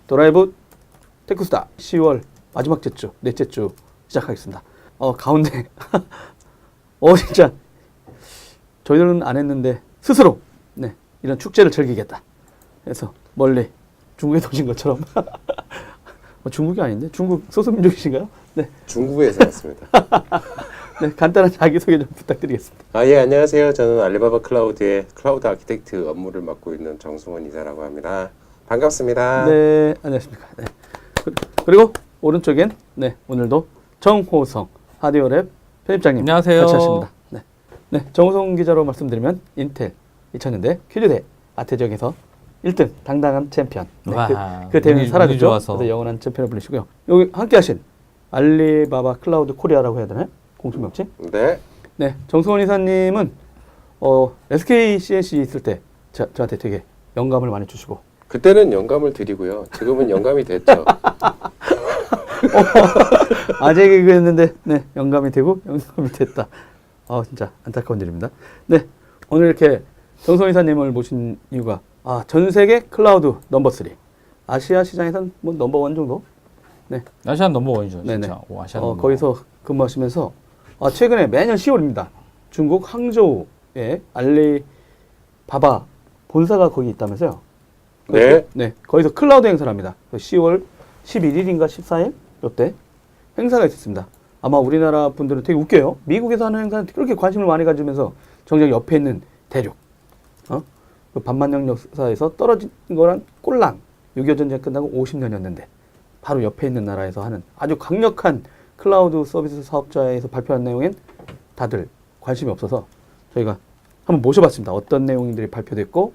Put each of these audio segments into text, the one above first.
드라이브 테크스타 10월 마지막 주, 넷째 주 시작하겠습니다. 가운데 진짜 저희들은 안 했는데 스스로 이런 축제를 즐기겠다. 그래서 멀리 중국에 도신 것처럼 중국이 아닌데 중국 소수민족이신가요? 네. 중국에서 왔습니다. 네, 간단한 자기소개 좀 부탁드리겠습니다. 예, 안녕하세요. 저는 알리바바 클라우드의 클라우드 아키텍트 업무를 맡고 있는 정승원 이사라고 합니다. 반갑습니다. 네, 안녕하십니까. 네. 그리고 오른쪽엔 오늘도 정호성 하디오랩 편집장님 안녕하세요. 같이 하십니다. 네, 정호성 기자로 말씀드리면 인텔 2000년대 퀴즈대 아태적에서 1등 당당한 챔피언. 그 대회는 사라졌죠. 그래서 영원한 챔피언을 불리시고요. 여기 함께 하신 알리바바 클라우드 코리아라고 해야 되나요? 공식 명칭? 네, 정승원 이사님은 SK CNC 있을 때 저한테 되게 영감을 많이 주시고 그때는 영감을 드리고요. 지금은 영감이 됐죠. 아재 개그였는데 영감이 되고 영감이 됐다. 진짜 안타까운 일입니다. 네, 오늘 이렇게 정승원 이사님을 모신 이유가 전 세계 클라우드 넘버 3 아시아 시장에선 뭐 넘버 1 정도? 네, 아시아 넘버 1이죠. 진짜. 아시아 거기서 근무하시면서 최근에 매년 10월입니다. 중국 항저우에 알리바바 본사가 거기 있다면서요? 네. 거기서 클라우드 행사를 합니다. 10월 11일인가 14일 이때 행사가 있었습니다. 아마 우리나라 분들은 되게 웃겨요. 미국에서 하는 행사는 그렇게 관심을 많이 가지면서 정작 옆에 있는 대륙, 그 반만년 역사에서 떨어진 거란 꼴랑 6.25 전쟁 끝나고 50년이었는데 바로 옆에 있는 나라에서 하는 아주 강력한 클라우드 서비스 사업자에서 발표한 내용엔 다들 관심이 없어서 저희가 한번 모셔봤습니다. 어떤 내용들이 발표됐고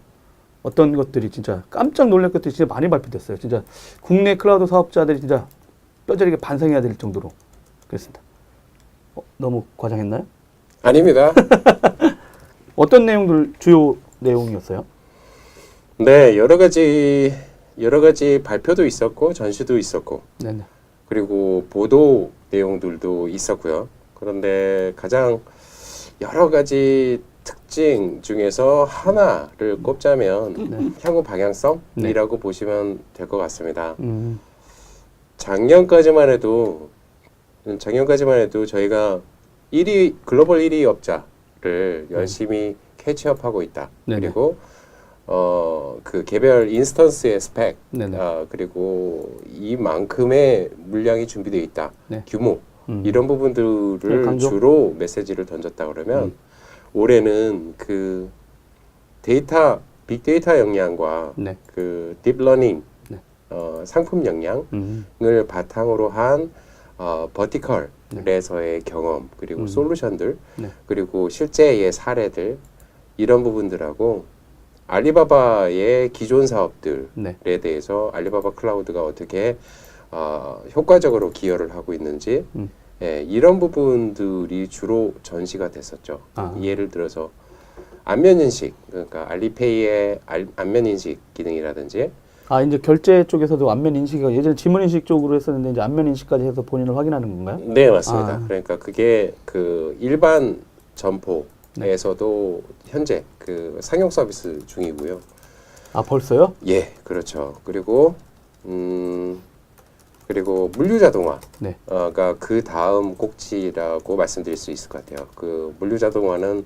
어떤 것들이 진짜 깜짝 놀랄 것들이 진짜 많이 발표됐어요. 진짜 국내 클라우드 사업자들이 진짜 뼈저리게 반성해야 될 정도로 그랬습니다. 너무 과장했나요? 아닙니다. 어떤 내용들 주요 내용이었어요? 네, 여러 가지 발표도 있었고 전시도 있었고 네네. 그리고 보도 내용들도 있었고요. 그런데 가장 여러 가지 특징 중에서 하나를 꼽자면 향후 방향성이라고 보시면 될 것 같습니다. 작년까지만 해도 저희가 글로벌 1위 업자를 열심히 캐치업하고 있다. 그리고 그 개별 인스턴스의 스펙, 그리고 이만큼의 물량이 준비되어 있다. 규모, 이런 부분들을 주로 메시지를 던졌다 그러면 올해는 그 빅데이터 역량과 그 딥러닝, 상품 역량을 바탕으로 한 버티컬에서의 경험, 그리고 솔루션들, 그리고 실제의 사례들, 이런 부분들하고 알리바바의 기존 사업들에 대해서 알리바바 클라우드가 어떻게 효과적으로 기여를 하고 있는지 이런 부분들이 주로 전시가 됐었죠. 예를 들어서 안면인식, 그러니까 알리페이의 안면인식 기능이라든지 이제 결제 쪽에서도 안면 인식이 예전에 지문 인식 쪽으로 했었는데 이제 안면 인식까지 해서 본인을 확인하는 건가요? 네, 맞습니다. 그러니까 그게 그 일반 점포에서도 현재 그 상용 서비스 중이고요. 벌써요? 예, 그렇죠. 그리고 물류 자동화가 그 다음 꼭지라고 말씀드릴 수 있을 것 같아요. 그 물류 자동화는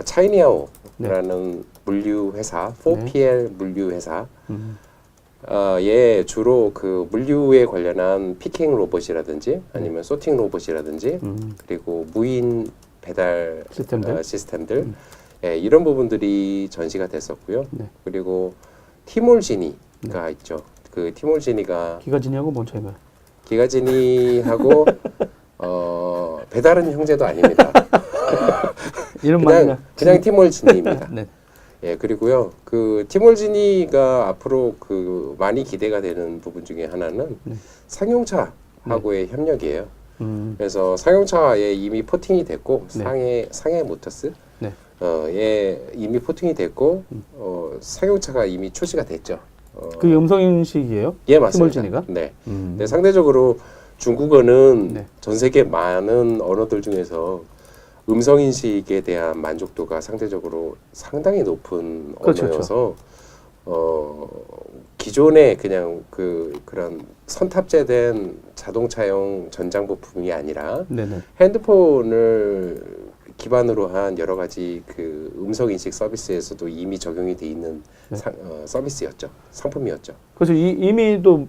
차이니아오라는 물류 회사, 4PL 물류 회사 주로 그 물류에 관련한 피킹 로봇이라든지 아니면 소팅 로봇이라든지 그리고 무인 배달 시스템들 이런 부분들이 전시가 됐었고요. 그리고 티몰지니가 있죠. 그 티몰지니가 기가지니하고 뭔 차이가요? 기가지니하고 배달은 형제도 아닙니다. 그냥 티몰지니입니다. 예, 그리고요, 그 티몰지니가 앞으로 그 많이 기대가 되는 부분 중에 하나는 상용차하고의 협력이에요. 그래서 상용차에 이미 포팅이 됐고 상해 모터스 예, 이미 포팅이 됐고 상용차가 이미 출시가 됐죠. 그 음성 인식이에요? 예, 맞습니다. 티몰지니가? 네. 네, 상대적으로 중국어는 전 세계 많은 언어들 중에서 음성인식에 대한 만족도가 상대적으로 상당히 높은 언어여서 기존에 그냥 그런 선탑재된 자동차용 전장 부품이 아니라 네네. 핸드폰을 기반으로 한 여러 가지 그 음성 인식 서비스에서도 이미 적용이 돼 있는 네. 서비스였죠. 상품이었죠. 그래서 이미 또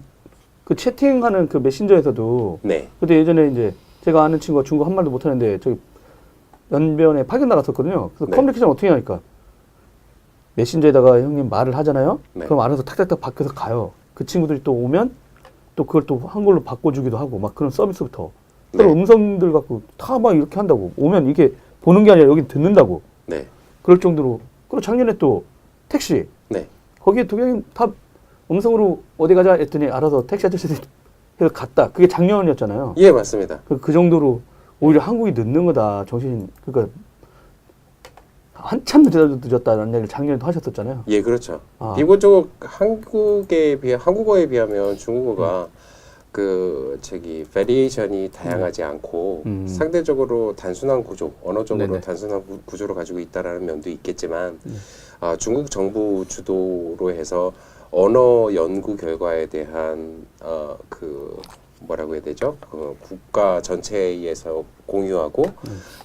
그 채팅하는 그 메신저에서도 네. 그때 예전에 이제 제가 아는 친구가 중국 한말도 못하는데 저기 연변에 파견 나갔었거든요. 그래서 네. 커뮤니케이션 어떻게 하니까 메신저에다가 형님 말을 하잖아요. 네. 그럼 알아서 탁탁탁 바뀌어서 가요. 그 친구들이 또 오면 또 그걸 또 한글로 바꿔주기도 하고 막 그런 서비스부터 네. 그런 음성들 갖고 다 막 이렇게 한다고 오면 이게 보는 게 아니라 여기 듣는다고 네. 그럴 정도로. 그리고 작년에 또 택시 네. 거기에 동양인 다 음성으로 어디 가자 했더니 알아서 택시 아저씨들이 해서 갔다. 그게 작년이었잖아요. 예, 맞습니다. 그 정도로 오히려 한국이 늦는 거다. 정신 그러니까 한참 늦었다는 얘기를 작년에도 하셨었잖아요. 예, 그렇죠. 아. 기본적으로 한국어에 비하면 중국어가 베리에이션이 다양하지 않고 상대적으로 단순한 구조, 언어적으로 네네. 단순한 구조를 가지고 있다라는 면도 있겠지만 중국 정부 주도로 해서 언어 연구 결과에 대한 뭐라고 해야 되죠? 국가 전체에서 공유하고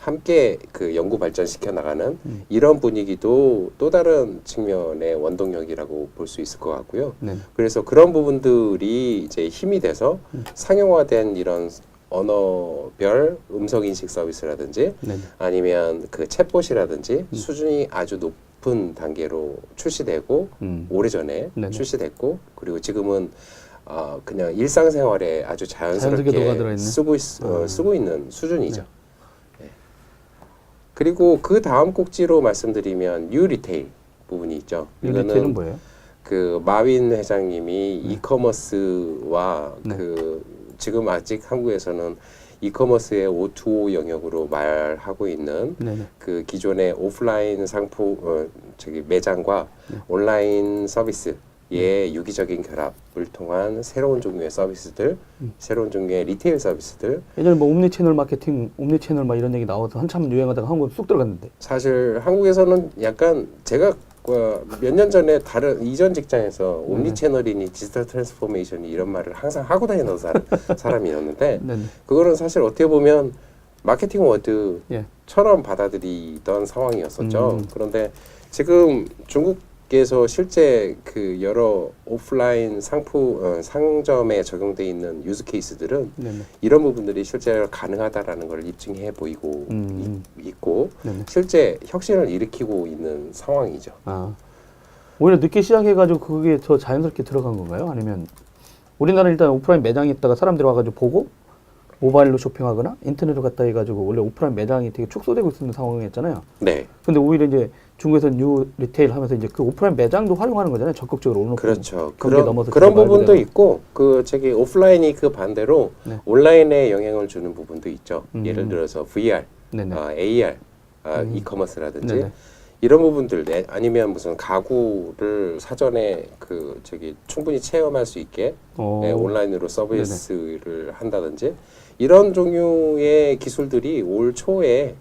함께 그 연구 발전시켜 나가는 이런 분위기도 또 다른 측면의 원동력이라고 볼 수 있을 것 같고요. 네. 그래서 그런 부분들이 이제 힘이 돼서 상용화된 이런 언어별 음성 인식 서비스라든지 네. 아니면 그 챗봇이라든지 수준이 아주 높은 단계로 출시되고 오래전에 네네. 출시됐고 그리고 지금은 그냥 일상생활에 아주 자연스럽게 녹아들어 자연스럽게 있는? 쓰고 있는 수준이죠. 네. 그리고 그 다음 꼭지로 말씀드리면 뉴 리테일 부분이 있죠. 이 리테일은 뭐예요? 그 마윈 회장님이 이커머스와 네. 지금 아직 한국에서는 이커머스의 O2O 영역으로 말하고 있는 네네. 그 기존의 오프라인 매장과 온라인 서비스의 유기적인 결합을 통한 새로운 종류의 서비스들, 새로운 종류의 리테일 서비스들. 예전에 뭐 옴니채널 마케팅, 옴니채널 막 이런 얘기 나와서 한참 유행하다가 한국에 쑥 들어갔는데. 사실 한국에서는 약간 제가 몇 년 전에 다른 이전 직장에서 옴니채널이니 디지털 트랜스포메이션이 이런 말을 항상 하고 다니던 사람이었는데 네네. 그거는 사실 어떻게 보면 마케팅 워드처럼 예. 받아들이던 상황이었었죠. 그런데 지금 중국에서 실제 그 여러 오프라인 상점에 적용돼 있는 유즈 케이스들은 네네. 이런 부분들이 실제로 가능하다라는 걸 입증해 보이고 있고 네네. 실제 혁신을 일으키고 있는 상황이죠. 아, 오히려 늦게 시작해가지고 그게 더 자연스럽게 들어간 건가요? 아니면 우리나라 일단 오프라인 매장에 있다가 사람들이 와가지고 보고 모바일로 쇼핑하거나 인터넷으로 갔다 해가지고 원래 오프라인 매장이 되게 축소되고 있는 상황이었잖아요. 네. 근데 오히려 이제 중국에서 뉴 리테일 하면서 이제 그 오프라인 매장도 활용하는 거잖아요. 적극적으로 오는 그렇죠. 그런 그런 부분도 있고 오프라인이 그 반대로 네. 온라인에 영향을 주는 부분도 있죠. 예를 들어서 VR, 네네. AR, 이커머스라든지 네네. 이런 부분들 아니면 무슨 가구를 사전에 충분히 체험할 수 있게 온라인으로 서비스를 한다든지 이런 종류의 기술들이 5월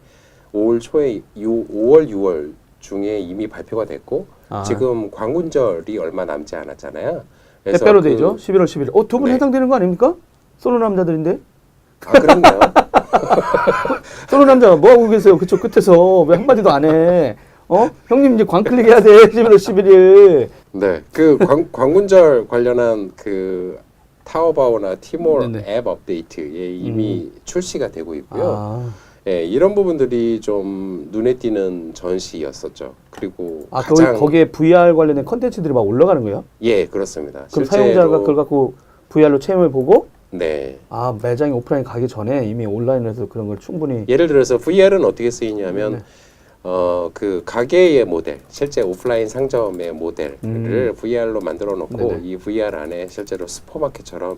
6월 중에 이미 발표가 됐고 지금 광군절이 얼마 남지 않았잖아요. 그래서 빼빼로 데이죠. 11월 11일. 두 분 네. 해당되는 거 아닙니까? 솔로 남자들인데. 그럼요. 솔로 남자가 뭐 하고 계세요? 그쪽 끝에서 왜 한마디도 안 해? 형님 이제 광클릭 해야 돼. 11월 11일. 네, 광군절 관련한 그 타오바오나 티몰 네네. 앱 업데이트에 이미 출시가 되고 있고요. 아, 예, 이런 부분들이 좀 눈에 띄는 전시였었죠. 그리고 거기에 VR 관련된 컨텐츠들이 막 올라가는 거예요? 예, 그렇습니다. 그럼 사용자가 그걸 갖고 VR로 체험해 보고 네. 매장에 오프라인 가기 전에 이미 온라인에서 그런 걸 충분히 예를 들어서 VR은 어떻게 쓰이냐면 그 가게의 모델, 실제 오프라인 상점의 모델을 VR로 만들어 놓고 네네. 이 VR 안에 실제로 슈퍼마켓처럼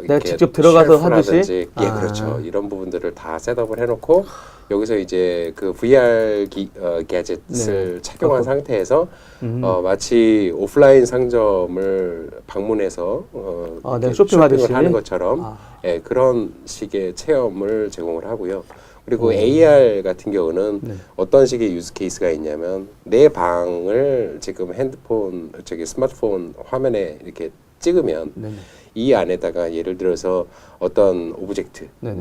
내가 직접 들어가서 하듯이? 그렇죠. 이런 부분들을 다 셋업을 해놓고 여기서 이제 그 VR 게젯을 착용한 상태에서 마치 오프라인 상점을 방문해서 내가 쇼핑하듯이 하는 것처럼 그런 식의 체험을 제공을 하고요. 그리고 AR 같은 경우는 네. 어떤 식의 유즈 케이스가 있냐면 내 방을 지금 핸드폰 스마트폰 화면에 이렇게 찍으면 네네. 이 안에다가 예를 들어서 어떤 오브젝트 네네.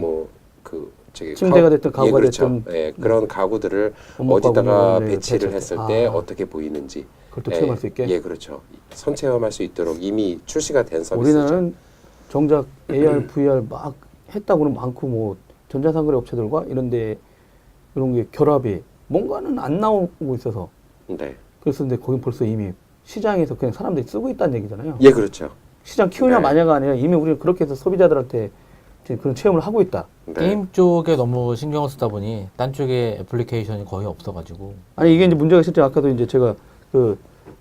침대가 침대가 됐든 가구가 그렇죠. 됐든 예, 그런 가구들을 원목과 어디다가 원목을 배치를 했을 때 아. 어떻게 보이는지 그걸 또 체험할 수 있게. 예, 그렇죠. 선체험할 수 있도록 이미 출시가 된 서비스죠. 우리나라는 정작 AR, VR 막 했다고는 많고 뭐 전자상거래 업체들과 이런데 이런 게 결합이 뭔가는 안 나오고 있어서 네. 그래서 근데 거긴 벌써 이미 시장에서 그냥 사람들이 쓰고 있다는 얘기잖아요. 예, 그렇죠. 시장 키우냐 네. 마냐가 아니라 이미 우리는 그렇게 해서 소비자들한테 지금 그런 체험을 하고 있다. 네. 게임 쪽에 너무 신경을 쓰다 보니 딴 쪽에 애플리케이션이 거의 없어가지고. 아니 이게 이제 문제가 실제 아까도 이제 제가 그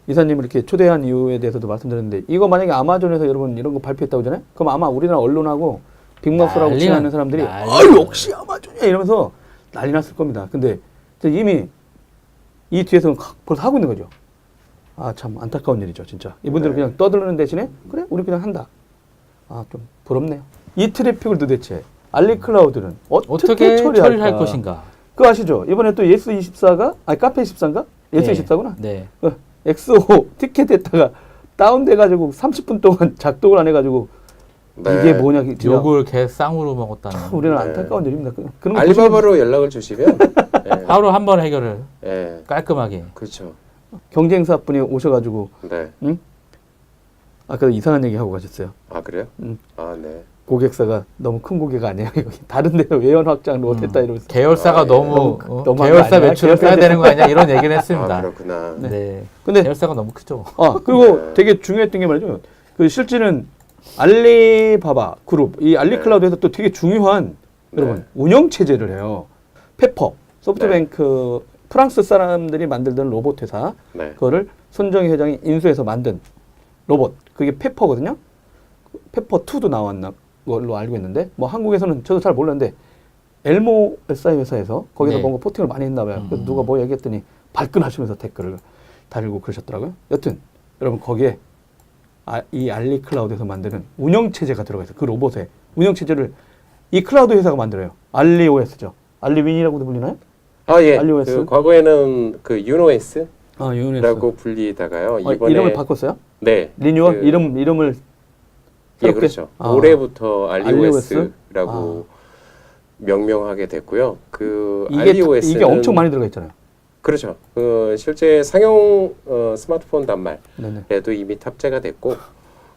이사님을 이렇게 초대한 이유에 대해서도 말씀드렸는데 이거 만약에 아마존에서 여러분 이런 거 발표했다고 하잖아요. 그럼 아마 우리나라 언론하고 빅마우스라고 난리나- 칭하는 사람들이 난리 아 역시 아마존이야 이러면서 난리 났을 겁니다. 근데 이미 이 뒤에서는 벌써 하고 있는 거죠. 아 참 안타까운 일이죠 진짜. 이분들은 네. 그냥 떠들는 대신에 그래 우리 그냥 한다. 아 좀 부럽네요. 이 트래픽을 도대체 알리클라우드는 어떻게 처리할 것인가. 그거 아시죠? 이번에 또 예스24가 아니 카페24인가? 예스24구나. 네. 엑소 티켓 했다가 다운돼가지고 30분 동안 작동을 안 해가지고 네. 이게 뭐냐 진짜 욕을 개 쌍으로 먹었다는. 우리는 네. 안타까운 일입니다. 그런 거 알리바바로 연락을 주시면 예, 하루 한 번 해결을 예, 깔끔하게. 그렇죠. 경쟁사 분이 오셔가지고 네. 응? 아까 이상한 얘기 하고 가셨어요. 아, 그래요? 응. 아, 네. 고객사가 너무 큰 고객 아니에요. 여기 다른 데서 외연 확장을 못했다 이러면서 계열사가 아, 예. 너무 너무한 거 계열사 아니야? 매출을 빼야 되는 거 아니야 이런 얘기를 했습니다. 아, 그렇구나. 네. 근데 계열사가 너무 크죠. 그리고 네. 되게 중요했던 게 말이죠. 그 실제는 알리바바 그룹 이 알리클라우드에서 또 되게 중요한 여러분 네. 운영 체제를 해요. 페퍼 소프트뱅크 프랑스 사람들이 만들던 로봇 회사 네. 그거를 손정희 회장이 인수해서 만든 로봇 그게 페퍼거든요. 페퍼 2도 나왔나 걸로 알고 있는데 뭐 한국에서는 저도 잘 몰랐는데 엘모 SI 회사에서 거기서 네. 뭔가 포팅을 많이 했나 봐요. 그래서 누가 뭐 얘기했더니 발끈하시면서 댓글을 달고 그러셨더라고요. 여튼 여러분 거기에 이 알리클라우드에서 만드는 운영체제가 들어가 있어요. 그 로봇에 운영체제를 이 클라우드 회사가 만들어요. 알리오S죠. 알리윈이라고도 불리나요? 아, 예. 알리오S? 그 과거에는 그 유노S라고 아, 유니스. 불리다가요. 이번에 이름을 바꿨어요? 네. 리뉴얼? 그- 이름을 예, 새롭게? 그렇죠. 아. 올해부터 알리오S? 알리오S라고 명명하게 됐고요. 그 이게 알리오S는 이게 엄청 많이 들어가 있잖아요. 그렇죠. 그 실제 상용 스마트폰 단말에도 네네. 이미 탑재가 됐고,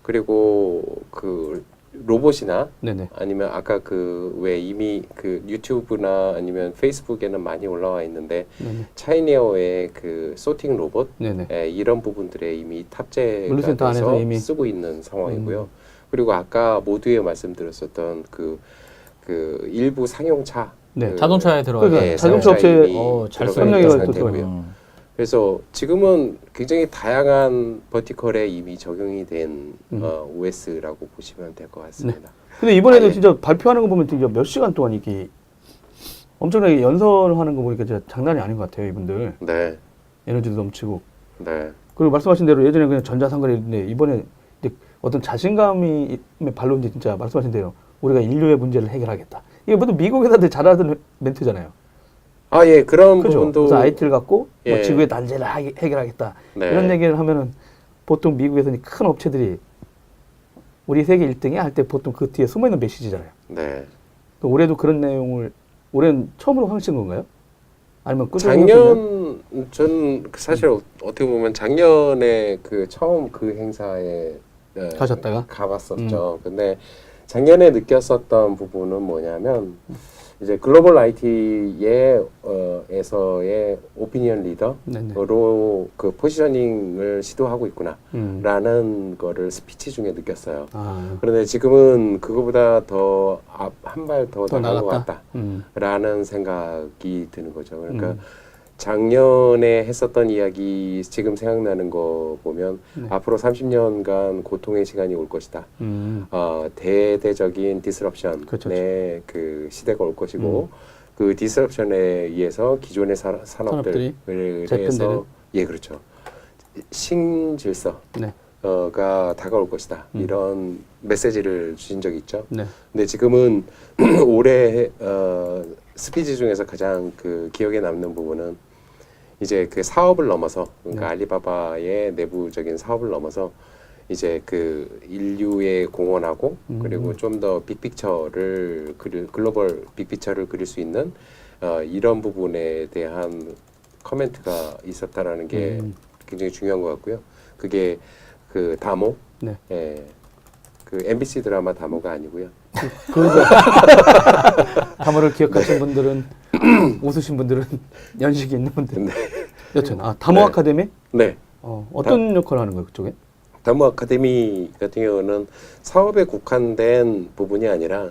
그리고 그 로봇이나 네네. 아니면 아까 그 왜 이미 그 유튜브나 아니면 페이스북에는 많이 올라와 있는데 네네. 차이네어의 그 소팅 로봇 네네. 이런 부분들에 이미 탑재가 물류센터 안에서 돼서 이미. 쓰고 있는 상황이고요. 그리고 아까 모두에 말씀드렸었던 그 일부 상용차 네. 그 자동차에 들어가. 그러니까 예, 자동차 상용차 업체 이미 잘 들어가 설명이 있는 또 상태고요. 그래서 지금은 굉장히 다양한 버티컬에 이미 적용이 된 OS라고 보시면 될 것 같습니다. 근데 이번에도 아, 예. 진짜 발표하는 거 보면 진짜 몇 시간 동안 이렇게 엄청나게 연설하는 거 보니까 진짜 장난이 아닌 것 같아요, 이분들. 네, 에너지도 넘치고. 네, 그리고 말씀하신 대로 예전에 그냥 전자상거래인데 이번에 이제 어떤 자신감이 발로인지 진짜 말씀하신 대로 우리가 인류의 문제를 해결하겠다. 이게 모두 미국 회사들 잘하던 멘트잖아요. 아, 예, 그런 그죠? 부분도 그래서 IT를 갖고 뭐 예. 지구의 난제를 해결하겠다. 네. 이런 얘기를 하면은 보통 미국에서는 큰 업체들이 우리 세계 1등이 할 때 보통 그 뒤에 숨어있는 메시지잖아요. 네. 그 올해도 그런 내용을 올해는 처음으로 하신 건가요? 아니면 꾸준히 하셨나요? 저는 사실 어떻게 보면 작년에 그 처음 그 행사에 가셨다가? 가봤었죠. 근데 작년에 느꼈었던 부분은 뭐냐면 이제 글로벌 IT의 에서의 오피니언 리더로 네네. 그 포지셔닝을 시도하고 있구나라는 거를 스피치 중에 느꼈어요. 아, 그런데 지금은 그거보다 더 한 발 더 더 나간 것 나갔다. 같다라는 생각이 드는 거죠. 그러니까 작년에 했었던 이야기 지금 생각나는 거 보면 네. 앞으로 30년간 고통의 시간이 올 것이다. 대대적인 디스럽션의 그렇죠. 그 시대가 올 것이고 그 디스럽션에 의해서 기존의 산업들에 재편되는? 의해서 예, 그렇죠. 신질서 네. 가 다가올 것이다. 이런 메시지를 주신 적이 있죠. 네. 근데 지금은 올해 스피치 중에서 가장 그 기억에 남는 부분은 이제 그 사업을 넘어서 그러니까 알리바바의 내부적인 사업을 넘어서 이제 그 인류에 공헌하고 그리고 좀 더 빅픽처를 글로벌 빅픽처를 그릴 수 있는 이런 부분에 대한 커멘트가 있었다라는 게 굉장히 중요한 것 같고요. 그게 그 다모, 네. 예, 그 MBC 드라마 다모가 아니고요. 다모를 기억하시는 분들은 웃으신 분들은 연식이 있는 분들. 네. 여튼 다모 네. 아카데미 네. 어떤 역할을 하는 거예요 그쪽에? 다모 아카데미 같은 경우는 사업에 국한된 부분이 아니라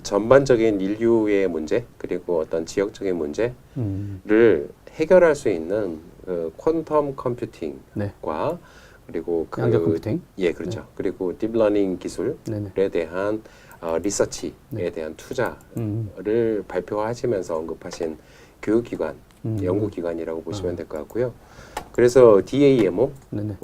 전반적인 인류의 문제 그리고 어떤 지역적인 문제를 해결할 수 있는 퀀텀 컴퓨팅과 네. 그리고 양자 컴퓨팅. 예, 그렇죠. 그리고 딥러닝 기술에 네네. 대한 리서치에 대한 투자를 발표하시면서 언급하신 교육기관, 연구기관이라고 보시면 될 것 같고요. 그래서 DAMO는 네네.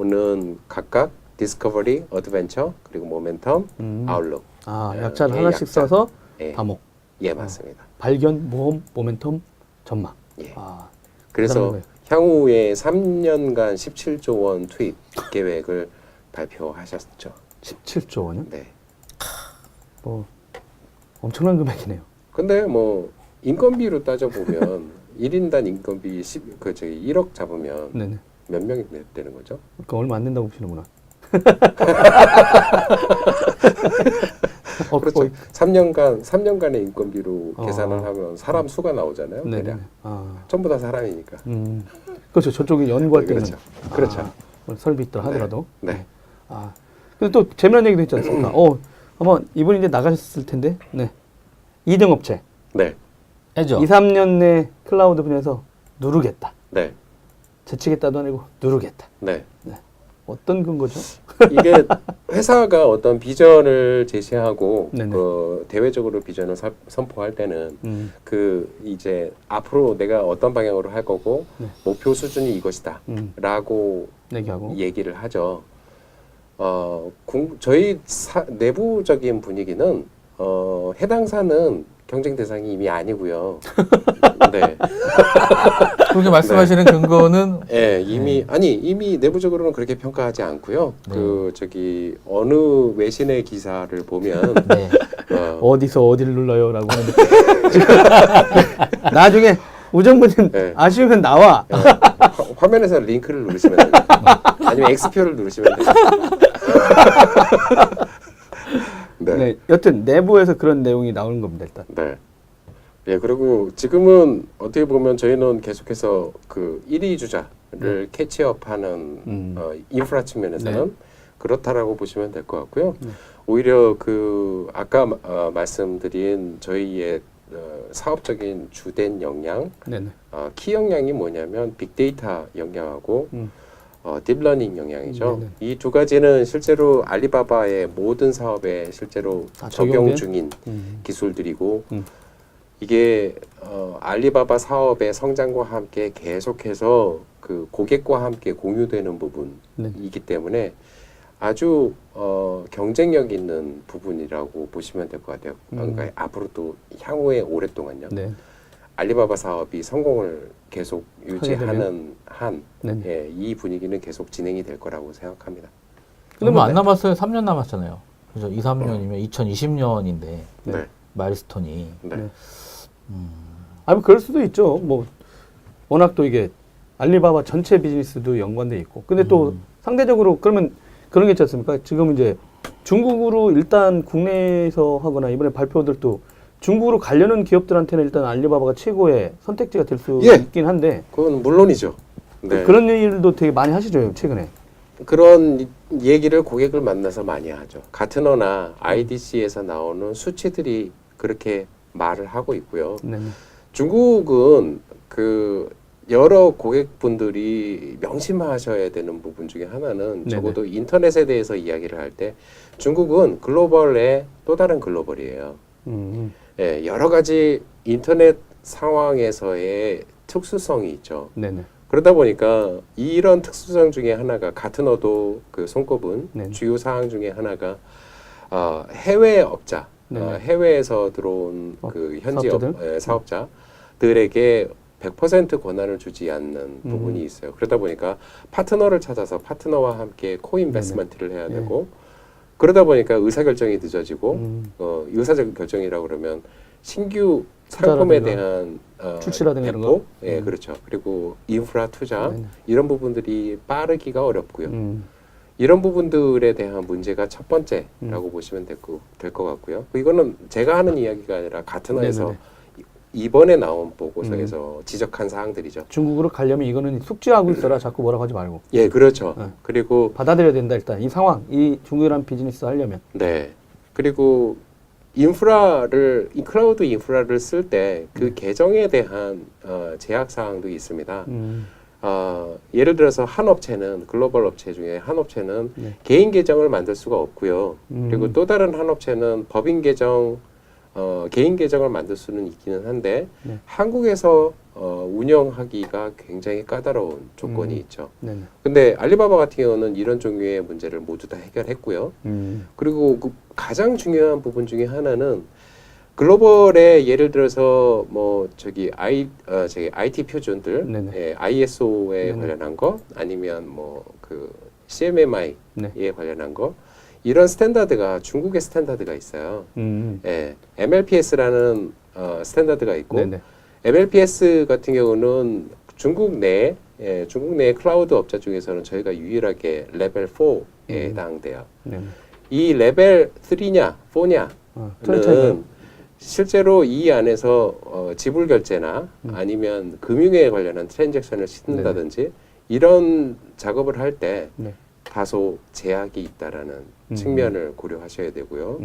각각 디스커버리, 어드벤처, 그리고 모멘텀, 아웃룩. 약자를 예, 하나씩 약자. 써서 예. 다모. 예, 맞습니다. 발견, 모험, 모멘텀, 전망. 예. 그러는 그래서 거예요. 향후에 3년간 17조 원 투입 계획을 발표하셨죠. 17조 원이요? 네. 뭐 엄청난 금액이네요. 근데 뭐 인건비로 따져보면 1인당 인건비 1억 잡으면 네네. 몇 명이 되는 거죠? 그러니까 얼마 안 된다고 보시는구나. 그렇죠. 3년간의 인건비로 어. 계산을 하면 사람 수가 나오잖아요. 네네. 대략. 전부 다 사람이니까. 그렇죠. 저쪽에 연구할 네, 때는 그렇죠. 뭐 설비 있더라 하더라도. 네. 근데 또 재미난 얘기도 있지 않습니까? 아마 이분이 이제 나가셨을 텐데. 네. 2등 업체. 네. 해죠. 2, 3년 내 클라우드 분야에서 누르겠다. 네. 제치겠다도 아니고 누르겠다. 네. 어떤 근거죠? 이게 회사가 어떤 비전을 제시하고 네네. 대외적으로 비전을 선포할 때는 그 이제 앞으로 내가 어떤 방향으로 할 거고 네. 목표 수준이 이것이다라고 얘기하고. 얘기를 하죠. 저희 내부적인 분위기는 해당사는 경쟁 대상이 이미 아니고요. 네. 그렇게 말씀하시는 근거는 예, 이미 내부적으로는 그렇게 평가하지 않고요. 네. 어느 외신의 기사를 보면 네. 어디서 어디를 눌러요라고 하는데 나중에 우정부님 네. 아쉬우면 나와. 화면에서 링크를 누르시면 됩니다. 아니면 X표를 누르시면 됩니다. 네. 네. 여튼 내부에서 그런 내용이 나오는 겁니다, 일단. 네. 예, 그리고 지금은 어떻게 보면 저희는 계속해서 그 1위 주자를 캐치업하는 인프라 측면에서는 그렇다라고 보시면 될 것 같고요. 오히려 그 아까 말씀드린 저희의 사업적인 주된 역량, 키 역량이 뭐냐면 빅데이터 역량하고 딥러닝 영향이죠. 이 두 가지는 실제로 알리바바의 모든 사업에 실제로 적용 중인 기술들이고 이게 알리바바 사업의 성장과 함께 계속해서 그 고객과 함께 공유되는 부분이기 때문에 아주 경쟁력 있는 부분이라고 보시면 될 것 같아요. 그러니까 앞으로 또 향후에 오랫동안요. 알리바바 사업이 성공을 계속 유지하는 한 이 분위기는 계속 진행이 될 거라고 생각합니다. 얼마 안 남았어요. 3년 남았잖아요. 그죠? 2, 3년이면 2020년인데 마일스톤이. 뭐 그럴 수도 있죠. 뭐 워낙 또 이게 알리바바 전체 비즈니스도 연관돼 있고. 근데 또 상대적으로 그러면 그런 게 있지 않습니까? 지금 이제 중국으로 일단 국내에서 하거나 이번에 발표들도 중국으로 가려는 기업들한테는 일단 알리바바가 최고의 선택지가 될 수 있긴 한데. 그건 물론이죠. 네. 그런 일도 되게 많이 하시죠, 최근에. 그런 얘기를 고객을 만나서 많이 하죠. 가트너나 IDC에서 나오는 수치들이 그렇게 말을 하고 있고요. 중국은 그 여러 고객분들이 명심하셔야 되는 부분 중에 하나는 적어도 인터넷에 대해서 이야기를 할 때 중국은 글로벌의 또 다른 글로벌이에요. 예, 여러 가지 인터넷 상황에서의 특수성이 있죠. 그러다 보니까 이런 특수성 중에 하나가 가트너도 그 손꼽은 주요 사항 중에 하나가 해외 업자 해외에서 들어온 그 현지 사업자들에게 100% 권한을 주지 않는 부분이 있어요. 그러다 보니까 파트너를 찾아서 파트너와 함께 코인베스먼트를 해야 되고 그러다 보니까 의사결정이 늦어지고 의사적 결정이라고 그러면 신규 상품에 대한 출시라든가 이런 거? 배포, 예, 그렇죠. 그리고 인프라 투자 이런 부분들이 빠르기가 어렵고요. 이런 부분들에 대한 문제가 첫 번째라고 보시면 될 것 같고요. 이거는 제가 하는 이야기가 아니라 가트너에서 이번에 나온 보고서에서 지적한 사항들이죠. 중국으로 가려면 이거는 숙지하고 있어라. 자꾸 뭐라고 하지 말고. 예, 그렇죠. 그리고 받아들여야 된다. 일단 이 상황, 이 중국이라는 비즈니스 하려면. 네. 그리고 인프라를 이 클라우드 인프라를 쓸 때 그 계정에 대한 제약 사항도 있습니다. 예를 들어서 한 업체는 글로벌 업체 중에 한 업체는 개인 계정을 만들 수가 없고요. 그리고 또 다른 한 업체는 법인 계정 개인 계정을 만들 수는 있기는 한데 한국에서 운영하기가 굉장히 까다로운 조건이 있죠. 근데 알리바바 같은 경우는 이런 종류의 문제를 모두 다 해결했고요. 그리고 그 가장 중요한 부분 중에 하나는 글로벌에 예를 들어서 뭐 저기 IT 표준들, 예, ISO에 관련한 거 아니면 뭐 그 CMMI에 관련한 거 이런 스탠다드가 중국의 스탠다드가 있어요. 예, MLPS라는 스탠다드가 있고 MLPS 같은 경우는 중국 내 클라우드 업자 중에서는 저희가 유일하게 레벨 4에 해당돼요. 이 레벨 3냐 4냐는 실제로 이 안에서 지불 결제나 아니면 금융에 관련한 트랜잭션을 싣는다든지 이런 작업을 할 때 다소 제약이 있다라는 측면을 고려하셔야 되고요.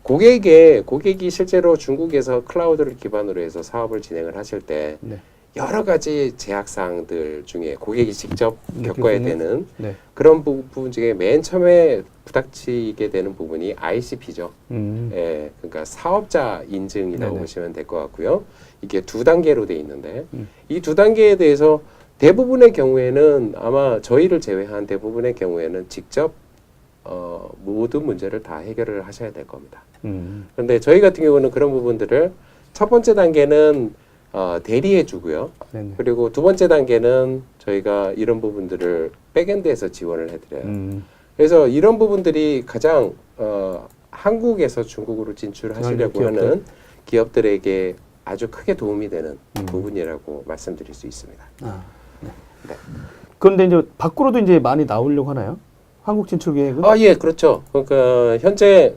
고객이 실제로 중국에서 클라우드를 기반으로 해서 사업을 진행을 하실 때 여러 가지 제약사항들 중에 고객이 직접 겪어야 되는 그런 부분 중에 맨 처음에 부닥치게 되는 부분이 ICP죠. 예, 그러니까 사업자 인증이라고 보시면 될 것 같고요. 이게 2단계로 돼 있는데 이 2단계에 대해서 대부분의 경우에는 아마 저희를 제외한 대부분의 경우에는 직접 모든 문제를 다 해결을 하셔야 될 겁니다. 그런데 저희 같은 경우는 그런 부분들을 첫 번째 단계는 대리해 주고요. 그리고 두 번째 단계는 저희가 이런 부분들을 백엔드에서 지원을 해드려요. 그래서 이런 부분들이 가장 한국에서 중국으로 진출하시려고 하는 기업들에게 아주 크게 도움이 되는 부분이라고 말씀드릴 수 있습니다. 그런데 이제 밖으로도 이제 많이 나오려고 하나요? 한국 진출 계획은? 예, 그렇죠. 그러니까 현재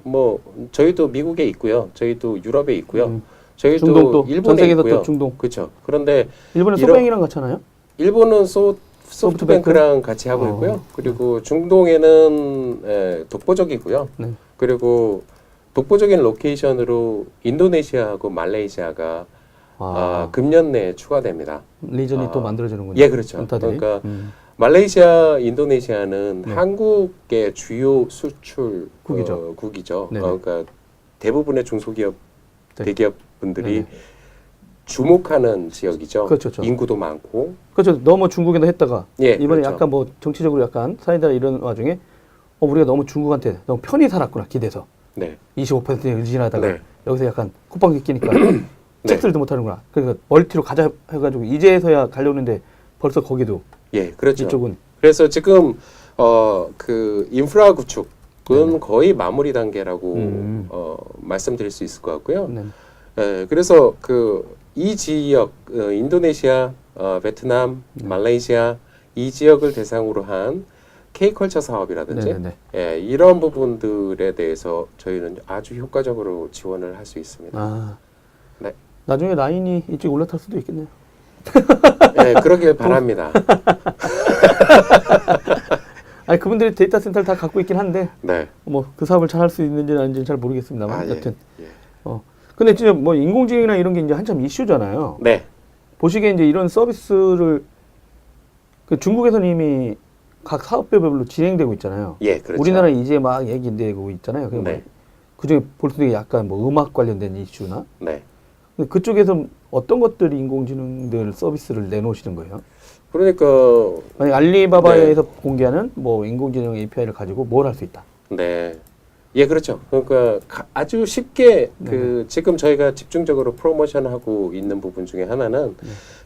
뭐 저희도 미국에 있고요. 저희도 유럽에 있고요. 저희도 중동도, 일본에 전 세계에서 있고요. 또 중동. 그렇죠. 그런데 일본은 소뱅이랑 같이 하나요? 일본은 소프트뱅크랑 같이 하고 있고요. 그리고 중동에는 독보적이고요. 그리고 독보적인 로케이션으로 인도네시아하고 말레이시아가 금년 내에 추가됩니다. 리전이 또 만들어지는군요. 예, 그렇죠. 센터들이. 그러니까 말레이시아, 인도네시아는 한국의 주요 수출 국이죠. 그러니까 대부분의 중소기업, 대기업 분들이 주목하는 지역이죠. 그렇죠. 인구도 많고. 그렇죠. 너무 중국에도 했다가 이번에 그렇죠. 약간 뭐 정치적으로 약간 사이다 이런 와중에 우리가 너무 중국한테 너무 편히 살았구나 기대서 25%에 의지하다가 여기서 약간 콧방귀 끼니까 책들도 못하는구나. 그러니까 멀티로 가자 해가지고 이제서야 가려는데 벌써 거기도 그렇죠. 이쪽은 그래서 지금 그 인프라 구축은 거의 마무리 단계라고 말씀드릴 수 있을 것 같고요. 그래서 이 지역 인도네시아, 베트남, 말레이시아 이 지역을 대상으로 한 K컬처 사업이라든지 이런 부분들에 대해서 저희는 아주 효과적으로 지원을 할 수 있습니다. 나중에 라인이 이쪽에 올라탈 수도 있겠네요. 그러길 바랍니다. 아니 그분들이 데이터 센터를 다 갖고 있긴 한데 뭐 그 사업을 잘 할 수 있는지는 아닌지는 잘 모르겠습니다만 여튼 근데 진짜 뭐 인공지능이나 이런 게 이제 한참 이슈잖아요. 보시기에 이제 이런 서비스를 중국에서는 이미 각 사업별로 진행되고 있잖아요. 그렇죠. 우리나라는 이제 막 얘기되고 있잖아요. 그중에 볼 수 있는 약간 뭐 음악 관련된 이슈나. 그쪽에서 어떤 것들이 인공지능들 서비스를 내놓으시는 거예요? 그러니까 만약 알리바바에서 공개하는 뭐 인공지능 API를 가지고 뭘 할 수 있다. 예, 그렇죠. 그러니까 아주 쉽게 그 지금 저희가 집중적으로 프로모션하고 있는 부분 중에 하나는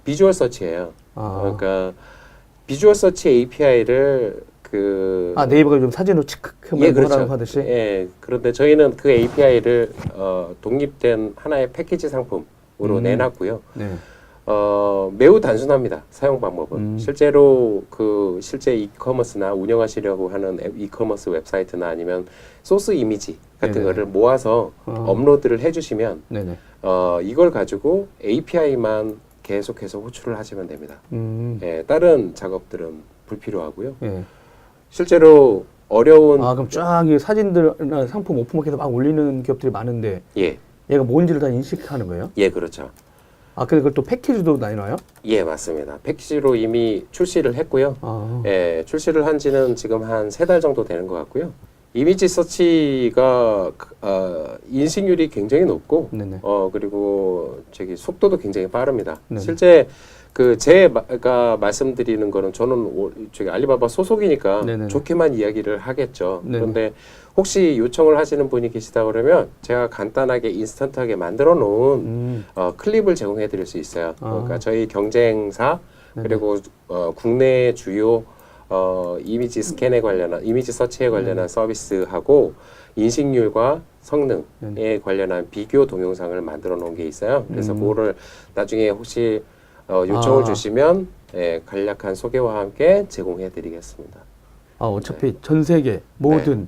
비주얼 서치예요. 그러니까 비주얼 서치 API를 네이버가 좀 사진으로 치크하고 예, 그렇죠. 하듯이. 예, 그런데 저희는 그 API를 독립된 하나의 패키지 상품으로 내놨고요. 네. 매우 단순합니다. 사용 방법은. 실제로 실제 이커머스나 운영하시려고 하는 이커머스 웹사이트나 아니면 소스 이미지 같은 네네. 거를 모아서 업로드를 해주시면 네네. 이걸 가지고 API만 계속해서 호출을 하시면 됩니다. 예, 다른 작업들은 불필요하고요. 예. 실제로 어려운 그럼 쫙 이 사진들이나 상품 오픈마켓에서 막 올리는 기업들이 많은데 예, 얘가 뭔지를 다 인식하는 거예요? 예, 그렇죠. 근데 그걸 또 패키지도 나뉘나요? 예, 맞습니다. 패키지로 이미 출시를 했고요. 예, 출시를 한 지는 지금 한 3달 정도 되는 것 같고요. 이미지 서치가 인식률이 굉장히 높고 네네. 그리고 속도도 굉장히 빠릅니다. 네네. 실제 제가 말씀드리는 거는 저는 알리바바 소속이니까 네네네. 좋게만 이야기를 하겠죠. 네네. 그런데 혹시 요청을 하시는 분이 계시다 그러면 제가 간단하게 인스턴트하게 만들어 놓은 클립을 제공해 드릴 수 있어요. 그러니까 저희 경쟁사 그리고 국내 주요 이미지 스캔에 관련한 이미지 서치에 관련한 서비스하고 인식률과 성능에 관련한 비교 동영상을 만들어 놓은 게 있어요. 그래서 그거를 나중에 혹시 요청을 주시면 간략한 소개와 함께 제공해 드리겠습니다. 어차피 전 세계 모든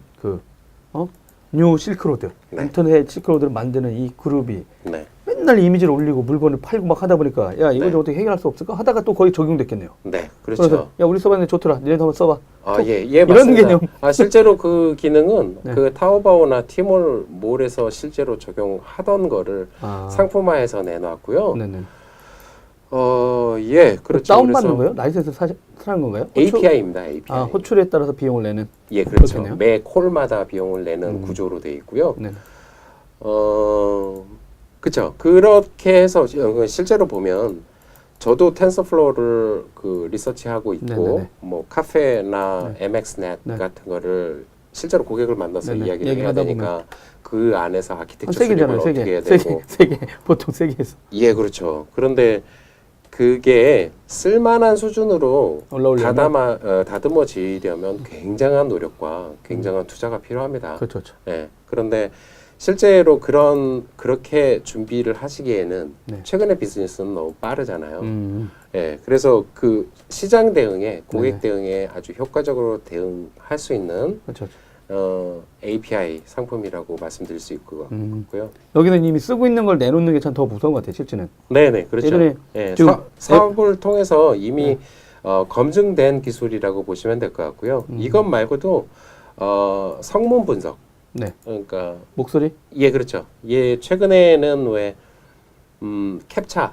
뉴 실크로드, 인터넷 실크로드를 만드는 이 그룹이 맨날 이미지를 올리고 물건을 팔고 막 하다 보니까 야 이거 좀 어떻게 해결할 수 없을까 하다가 또 거의 적용됐겠네요. 네, 그렇죠. 그래서 야 우리 써봤는데 좋더라. 니네도 한번 써봐. 예, 이런 맞습니다. 개념. 실제로 그 기능은 그 타오바오나 티몰에서 실제로 적용하던 거를 상품화해서 내놨고요. 네네. 예, 그렇죠. 다운받는 거예요? 라이센스 사는 건가요? API입니다. API. 호출에 따라서 비용을 내는. 예, 그렇죠. 그렇겠네요. 매 콜마다 비용을 내는 구조로 되어 있고요. 네. 그렇죠. 그렇게 해서 실제로 보면 저도 텐서플로우를 리서치하고 있고 네네네. 뭐 카페나 MXNet 같은 거를 실제로 고객을 만나서 이야기를 해야 되니까 그 안에서 아키텍처 수립을 어떻게 해야 되고 세 개, 보통 세 개에서. 예, 그렇죠. 그런데 그게 쓸만한 수준으로 다듬어지려면 굉장한 노력과 굉장한 투자가 필요합니다. 그렇죠. 예. 그런데 실제로 그렇게 준비를 하시기에는 최근의 비즈니스는 너무 빠르잖아요. 예. 그래서 그 시장 대응에 고객 대응에 아주 효과적으로 대응할 수 있는 API 상품이라고 말씀드릴 수 있고요. 여기는 이미 쓰고 있는 걸 내놓는 게 참 더 무서운 것 같아요, 실제는. 네네, 그렇죠. 예전에 예, 사업을 통해서 이미 검증된 기술이라고 보시면 될 것 같고요. 이것 말고도 성문 분석. 네. 그러니까 목소리? 예, 그렇죠. 예, 최근에는 왜 캡차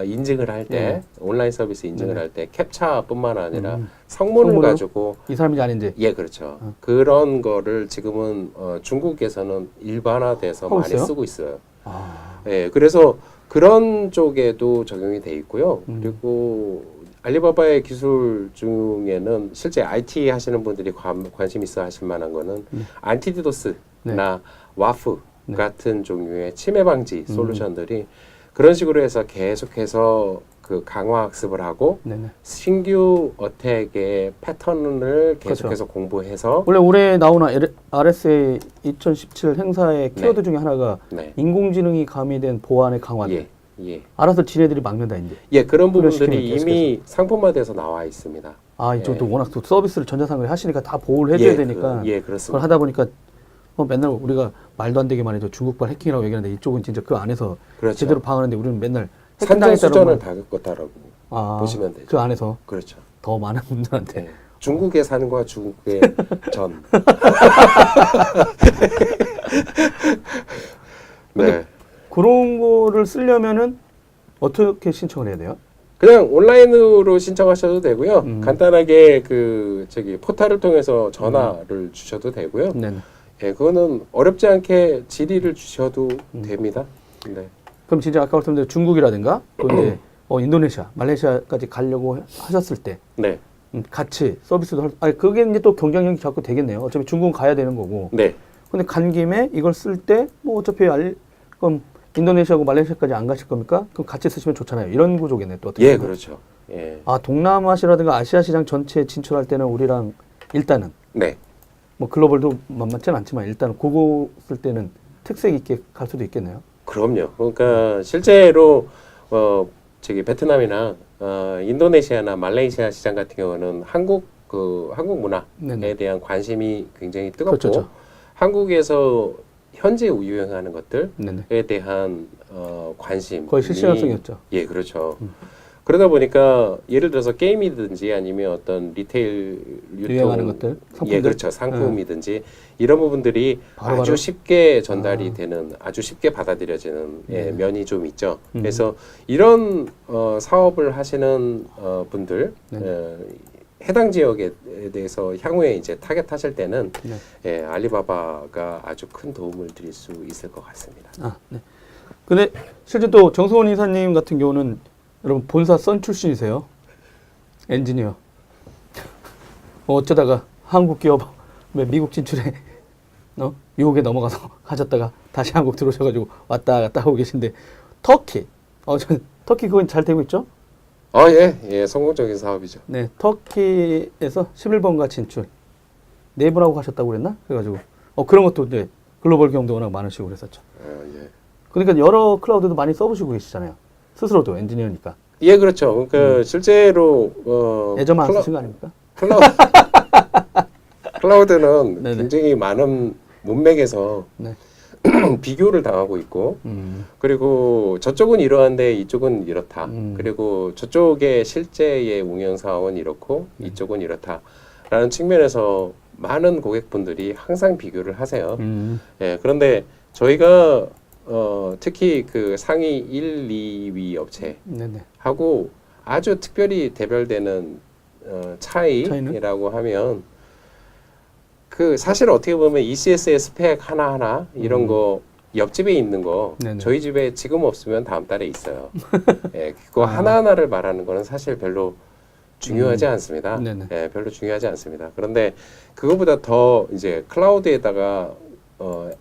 인증을 할 때 온라인 서비스 인증을 할 때 캡차뿐만 아니라 성문을 가지고 이 사람인지 아닌지. 예, 그렇죠. 그런 거를 지금은 중국에서는 일반화돼서 많이 있어요? 쓰고 있어요. 예, 그래서 그런 쪽에도 적용이 돼 있고요. 그리고 알리바바의 기술 중에는 실제 IT 하시는 분들이 관심 있어 하실 만한 거는 안티디도스나 와프 같은 종류의 침해 방지 솔루션들이 그런 식으로 해서 계속해서 그 강화 학습을 하고 신규 어택의 패턴을 계속해서 공부해서 원래 올해 나오는 RSA 2017 행사의 키워드 중에 하나가 인공지능이 가미된 보안의 강화들. 알아서 지네들이 막는다 이제. 예, 그런 부분들이 이미 상품화돼서 나와 있습니다. 이쪽도 워낙 또 서비스를 전자상거래 하시니까 다 보호를 해줘야 되니까. 그렇습니다. 그걸 하다 보니까 맨날 우리가 말도 안 되게만 해도 중국발 해킹이라고 얘기하는데 이쪽은 진짜 그 안에서 제대로 방어하는데 우리는 맨날 산전수전을 겪었다라고 보시면 되죠. 그 안에서 그렇죠. 더 많은 분들한테 중국의 산과 중국의 전. 네. 그런 거를 쓰려면은 어떻게 신청을 해야 돼요? 그냥 온라인으로 신청하셔도 되고요. 간단하게 포탈을 통해서 전화를 주셔도 되고요. 예, 그거는 어렵지 않게 질의를 주셔도 됩니다. 네. 그럼 진짜 아까 말씀드린 중국이라든가 또 이제 인도네시아, 말레이시아까지 가려고 하셨을 때 같이 서비스도 그게 이제 또 경쟁력이 자꾸 되겠네요. 어차피 중국은 가야 되는 거고. 근데 간 김에 이걸 쓸 때 뭐 어차피 그럼 인도네시아하고 말레이시아까지 안 가실 겁니까? 그럼 같이 쓰시면 좋잖아요. 이런 구조겠네 또 어떻게 예, 보면. 그렇죠. 예. 아, 동남아시아라든가 아시아 시장 전체에 진출할 때는 우리랑 일단은 네. 뭐 글로벌도 만만치는 않지만 일단은 그거 쓸 때는 특색 있게 갈 수도 있겠네요. 그럼요. 그러니까 실제로 저기 베트남이나 인도네시아나 말레이시아 시장 같은 경우는 한국 문화에 네네. 대한 관심이 굉장히 뜨겁고 그렇죠. 한국에서 현재 유행하는 것들에 네네. 대한 관심이 거의 실시간성이었죠. 예, 그렇죠. 그러다 보니까 예를 들어서 게임이든지 아니면 어떤 리테일 유행하는 것들, 상품들? 예, 그렇죠. 상품이든지 이런 부분들이 바로바로. 아주 쉽게 전달이 되는, 아주 쉽게 받아들여지는 네. 면이 좀 있죠. 그래서 이런 사업을 하시는 분들 해당 지역에 대해서 향후에 이제 타겟하실 때는 네. 예, 알리바바가 아주 큰 도움을 드릴 수 있을 것 같습니다. 아, 네. 근데 실제 또 정소원 이사님 같은 경우는 여러분 본사 선 출신이세요. 엔지니어. 어쩌다가 한국 기업 미국 진출에 미국에 넘어가서 하셨다가 다시 한국 들어오셔가지고 왔다 갔다 하고 계신데 터키. 터키 그건 잘 되고 있죠? 예, 성공적인 사업이죠. 네, 터키에서 11번가 진출. 네 분하고 가셨다고 그랬나? 그래가지고 그런 것도 이제 글로벌 경험도 워낙 많으시고 그랬었죠. 예. 그러니까 여러 클라우드도 많이 써보시고 계시잖아요. 스스로도 엔지니어니까. 예, 그렇죠. 그러니까 실제로 예전만 안 쓰신 거 아닙니까? 클라우드는 네네. 굉장히 많은 문맥에서 네. 비교를 당하고 있고 그리고 저쪽은 이러한데 이쪽은 이렇다. 그리고 저쪽의 실제의 운영 상황은 이렇고 이쪽은 이렇다라는 측면에서 많은 고객분들이 항상 비교를 하세요. 예, 그런데 저희가 특히 그 상위 1, 2위 업체하고 아주 특별히 대별되는 차이라고 하면 그 사실 어떻게 보면 ECS의 스펙 하나하나 이런 거 옆집에 있는 거 네네. 저희 집에 지금 없으면 다음 달에 있어요. 예, 그거 하나하나를 말하는 거는 사실 별로 중요하지 않습니다. 네네. 예, 별로 중요하지 않습니다. 그런데 그거보다 더 이제 클라우드에다가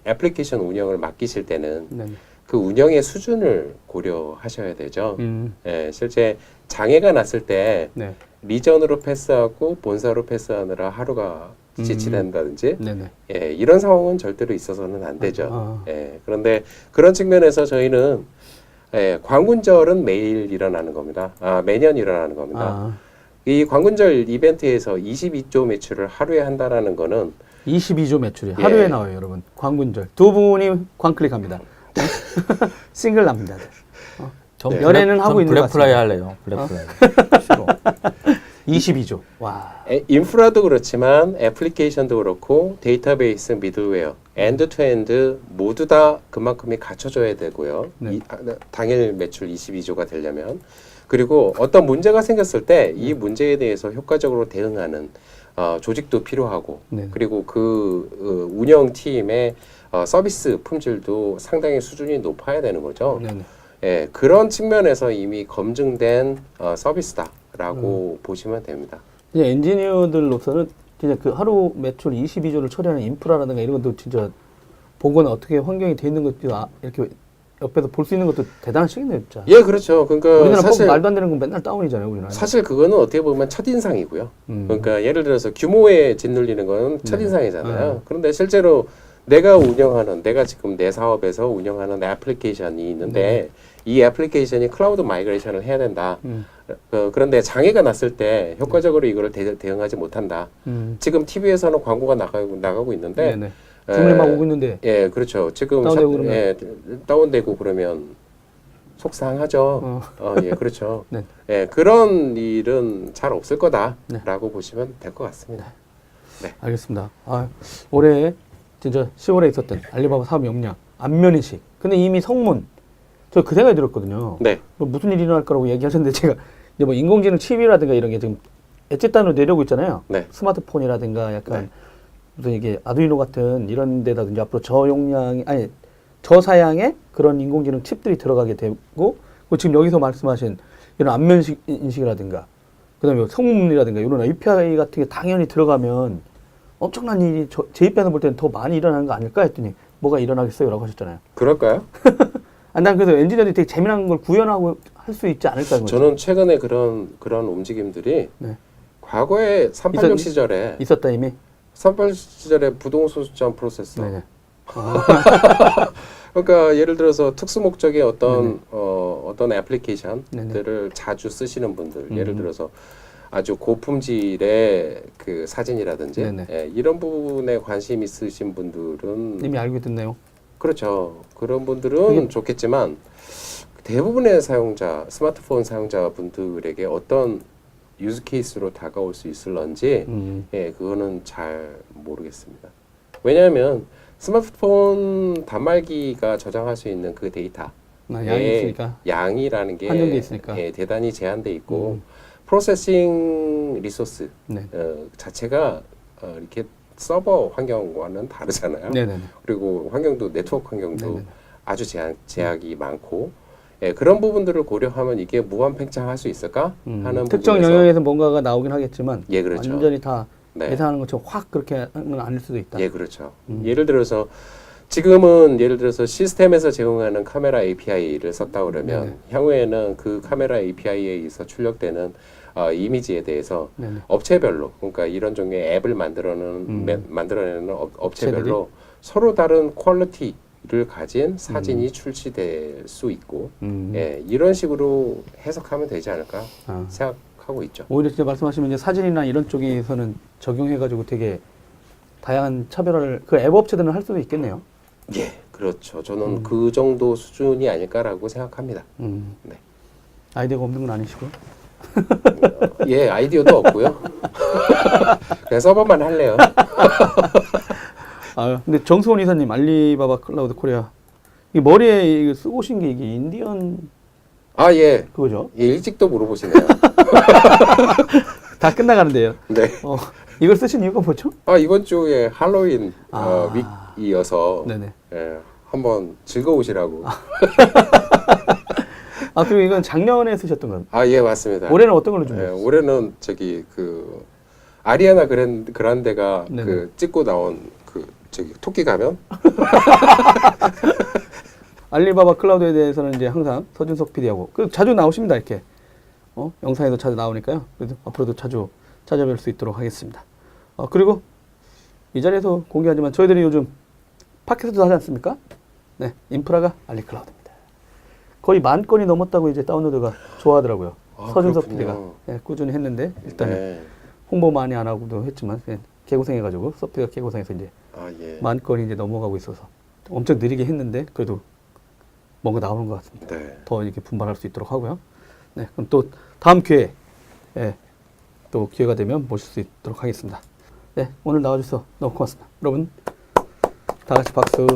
애플리케이션 운영을 맡기실 때는 네네. 그 운영의 수준을 고려하셔야 되죠. 예, 실제 장애가 났을 때 네. 리전으로 패스하고 본사로 패스하느라 하루가 지체된다든지 네네. 예, 이런 상황은 절대로 있어서는 안 되죠. 아. 예, 그런데 그런 측면에서 저희는 광군절은 매일 일어나는 겁니다. 매년 일어나는 겁니다. 아, 이 광군절 이벤트에서 22조 매출을 하루에 한다라는 거는 22조 매출이 예. 하루에 나와요, 여러분. 광군절. 두 분이 광클릭합니다. 싱글 납니다. 전 연애는 하고 있는 것 블랙프라이 같습니다. 할래요. 블랙프라이. 싫어. 22조. 와. 인프라도 그렇지만 애플리케이션도 그렇고 데이터베이스, 미들웨어, 엔드-투-엔드 모두 다 그만큼이 갖춰져야 되고요. 네. 당일 매출 22조가 되려면 그리고 어떤 문제가 생겼을 때 이 문제에 대해서 효과적으로 대응하는 조직도 필요하고 네. 그리고 그 운영팀의 서비스 품질도 상당히 수준이 높아야 되는 거죠. 네네. 예, 그런 측면에서 이미 검증된 서비스다라고 보시면 됩니다. 이제 엔지니어들로서는 진짜 그 하루 매출 22조를 처리하는 인프라라든가 이런 것도 진짜 보거나 어떻게 환경이 돼 있는 것도 이렇게 옆에서 볼 수 있는 것도 대단하시겠네요, 진짜. 예, 그렇죠. 그러니까 우리나라 사실 말도 안 되는 건 맨날 다운이잖아요, 우리나라. 사실 그거는 어떻게 보면 첫인상이고요. 그러니까 예를 들어서 규모에 짓눌리는 건 첫인상이잖아요. 그런데 실제로 내가 지금 내 사업에서 운영하는 애플리케이션이 있는데 이 애플리케이션이 클라우드 마이그레이션을 해야 된다. 그런데 장애가 났을 때 효과적으로 이거를 대응하지 못한다. 지금 TV에서는 광고가 나가고 있는데 네네. 주문이 막 오고 있는데. 예, 그렇죠. 지금 다운되고 그러면. 예, 다운되고 그러면 속상하죠. 예, 그렇죠. 네. 예, 그런 일은 잘 없을 거다라고 보시면 될 것 같습니다. 알겠습니다. 올해 진짜 10월에 있었던 알리바바 사업 역량, 안면인식. 근데 이미 성문, 저 그 생각이 들었거든요. 네. 뭐 무슨 일이 일어날 거라고 얘기하셨는데 제가 이제 뭐 인공지능 칩이라든가 이런 게 지금 엣지 단으로 내려오고 있잖아요. 네. 스마트폰이라든가 약간 무슨 이게 아두이노 같은 이런 데다든지 앞으로 저사양의 그런 인공지능 칩들이 들어가게 되고, 그리고 지금 여기서 말씀하신 이런 안면 인식이라든가, 그 다음에 성문이라든가 이런 API 같은 게 당연히 들어가면 엄청난 일이 제 입장에서 볼 때는 더 많이 일어나는 거 아닐까 했더니 뭐가 일어나겠어요? 라고 하셨잖아요. 그럴까요? 난 그래서 엔지니어들이 되게 재미난 걸 구현하고 할 수 있지 않을까. 저는 최근에 그런 움직임들이 네. 과거에 386 시절에 있었다 이미. 386 시절에 부동소수점 프로세서. 네네. 그러니까 예를 들어서 특수 목적의 어떤 애플리케이션들을 네네. 자주 쓰시는 분들, 예를 들어서 아주 고품질의 그 사진이라든지 예, 이런 부분에 관심 있으신 분들은 이미 알고 있던 내용. 그렇죠. 그런 분들은 좋겠지만 대부분의 사용자, 스마트폰 사용자분들에게 어떤 유즈 케이스로 다가올 수 있을런지 예, 그거는 잘 모르겠습니다. 왜냐하면 스마트폰 단말기가 저장할 수 있는 그 데이터 양이 있으니까. 양이라는 게 한정돼 있으니까. 예, 대단히 제한돼 있고 프로세싱 리소스 네. 자체가 이렇게 서버 환경과는 다르잖아요. 네네네. 그리고 환경도 네트워크 환경도 네네네. 아주 제약이 많고 예, 그런 부분들을 고려하면 이게 무한 팽창할 수 있을까 하는 특정 부분에서 영역에서 뭔가가 나오긴 하겠지만 예, 그렇죠. 완전히 다 네. 예상하는 것처럼 확 그렇게 하는 건 아닐 수도 있다. 예, 그렇죠. 예를 들어서 지금은 예를 들어서 시스템에서 제공하는 카메라 API를 썼다 그러면 향후에는 그 카메라 API에 의해서 출력되는 이미지에 대해서 업체별로 그러니까 이런 종류의 앱을 만들어내는 업체별로 서로 다른 퀄리티를 가진 사진이 출시될 수 있고 예, 이런 식으로 해석하면 되지 않을까 생각하고 있죠. 오히려 진짜 말씀하시면 이제 사진이나 이런 쪽에서는 적용해가지고 되게 다양한 차별화를 그 앱 업체들은 할 수도 있겠네요. 예, 그렇죠. 저는 그 정도 수준이 아닐까라고 생각합니다. 네. 아이디어가 없는 건 아니시고. 예, 아이디어도 없고요. 그냥 서버만 할래요. 근데 정수원 이사님, 알리바바 클라우드 코리아. 이 머리에 이거 쓰고 오신 게 이게 인디언. 예. 그거죠? 예, 일찍도 물어보시네요. 다 끝나가는데요. 네. 이걸 쓰신 이유가 뭐죠? 이번 주에 할로윈 윅이어서 예, 한번 즐거우시라고. 그리고 이건 작년에 쓰셨던 건? 예, 맞습니다. 올해는 어떤 걸로 준비했어요? 예, 올해는 그 아리아나 그란데가 그 찍고 나온 그 토끼 가면? 알리바바 클라우드에 대해서는 이제 항상 서준석 PD하고 자주 나오십니다. 이렇게 영상에도 자주 나오니까요. 그래서 앞으로도 자주 찾아뵐 수 있도록 하겠습니다. 그리고 이 자리에서 공개하지만 저희들이 요즘 팟캐스트도 하지 않습니까? 네, 인프라가 알리클라우드입니다. 거의 10,000건이 넘었다고 이제 다운로드가 좋아하더라고요. 서준석 PD가 꾸준히 했는데 일단 홍보 많이 안 하고도 했지만 개고생해가지고 서피가 개고생해서 이제 10,000건이 이제 넘어가고 있어서 엄청 느리게 했는데 그래도 뭔가 나오는 것 같습니다. 더 이렇게 분발할 수 있도록 하고요. 네, 그럼 또 다음 기회에 또 기회가 되면 모실 수 있도록 하겠습니다. 네, 오늘 나와주셔서 너무 고맙습니다. 여러분 다 같이 박수.